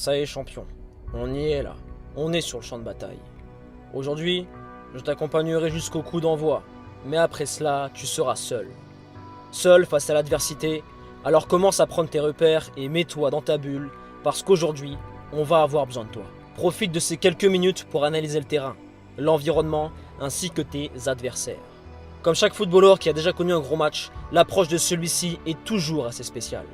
Ça y est champion, on y est là, on est sur le champ de bataille. Aujourd'hui, je t'accompagnerai jusqu'au coup d'envoi, mais après cela, tu seras seul. Seul face à l'adversité, alors commence à prendre tes repères et mets-toi dans ta bulle, parce qu'aujourd'hui, on va avoir besoin de toi. Profite de ces quelques minutes pour analyser le terrain, l'environnement ainsi que tes adversaires. Comme chaque footballeur qui a déjà connu un gros match, l'approche de celui-ci est toujours assez spéciale.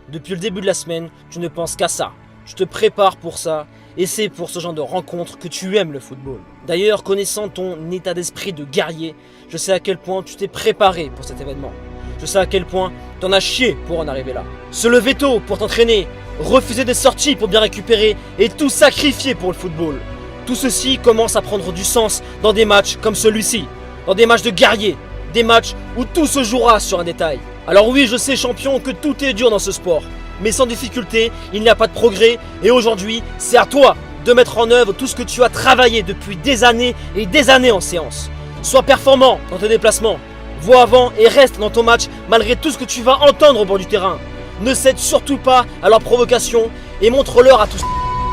Depuis le début de la semaine, tu ne penses qu'à ça. Tu te prépares pour ça et c'est pour ce genre de rencontre que tu aimes le football. D'ailleurs, connaissant ton état d'esprit de guerrier, je sais à quel point tu t'es préparé pour cet événement. Je sais à quel point t'en as chié pour en arriver là. Se lever tôt pour t'entraîner, refuser des sorties pour bien récupérer et tout sacrifier pour le football. Tout ceci commence à prendre du sens dans des matchs comme celui-ci, dans des matchs de guerrier, des matchs où tout se jouera sur un détail. Alors oui, je sais champion que tout est dur dans ce sport, mais sans difficulté, il n'y a pas de progrès et aujourd'hui, c'est à toi de mettre en œuvre tout ce que tu as travaillé depuis des années et des années en séance. Sois performant dans tes déplacements, vois avant et reste dans ton match malgré tout ce que tu vas entendre au bord du terrain. Ne cède surtout pas à leurs provocations et montre-leur à tous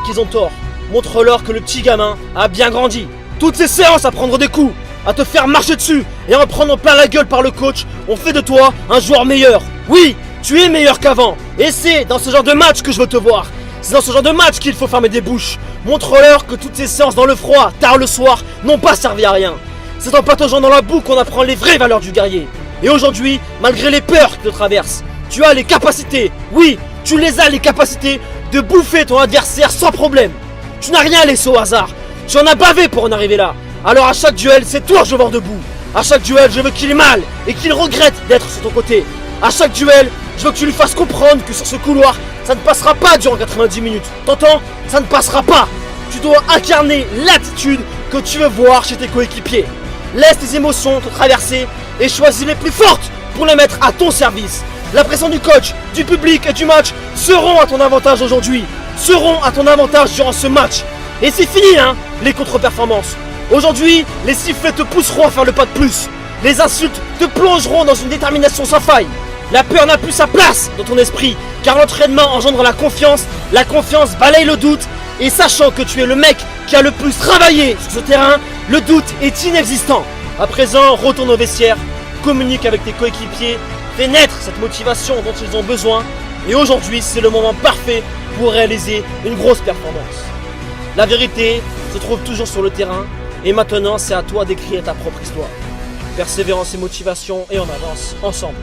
qu'ils ont tort. Montre-leur que le petit gamin a bien grandi. Toutes ces séances à prendre des coups, à te faire marcher dessus et en prendre plein la gueule par le coach, on fait de toi un joueur meilleur. Oui, tu es meilleur qu'avant. Et c'est dans ce genre de match que je veux te voir. C'est dans ce genre de match qu'il faut fermer des bouches. Montre-leur que toutes ces séances dans le froid, tard le soir, n'ont pas servi à rien. C'est en pataugeant dans la boue qu'on apprend les vraies valeurs du guerrier. Et aujourd'hui, malgré les peurs que te traversent, tu as les capacités, oui, tu les as les capacités de bouffer ton adversaire sans problème. Tu n'as rien laissé au hasard. Tu en as bavé pour en arriver là. Alors à chaque duel, c'est toi que je veux voir debout. À chaque duel, je veux qu'il ait mal et qu'il regrette d'être sur ton côté. À chaque duel, je veux que tu lui fasses comprendre que sur ce couloir, ça ne passera pas durant 90 minutes. T'entends? Ça ne passera pas. Tu dois incarner l'attitude que tu veux voir chez tes coéquipiers. Laisse tes émotions te traverser et choisis les plus fortes pour les mettre à ton service. La pression du coach, du public et du match seront à ton avantage aujourd'hui. Seront à ton avantage durant ce match. Et c'est fini hein, les contre-performances. Aujourd'hui, les sifflets te pousseront à faire le pas de plus. Les insultes te plongeront dans une détermination sans faille. La peur n'a plus sa place dans ton esprit, car l'entraînement engendre la confiance balaye le doute, et sachant que tu es le mec qui a le plus travaillé sur ce terrain, le doute est inexistant. À présent, retourne au vestiaire, communique avec tes coéquipiers, fais naître cette motivation dont ils ont besoin, et aujourd'hui, c'est le moment parfait pour réaliser une grosse performance. La vérité se trouve toujours sur le terrain, et maintenant, c'est à toi d'écrire ta propre histoire. Persévérance et motivation, et on avance ensemble.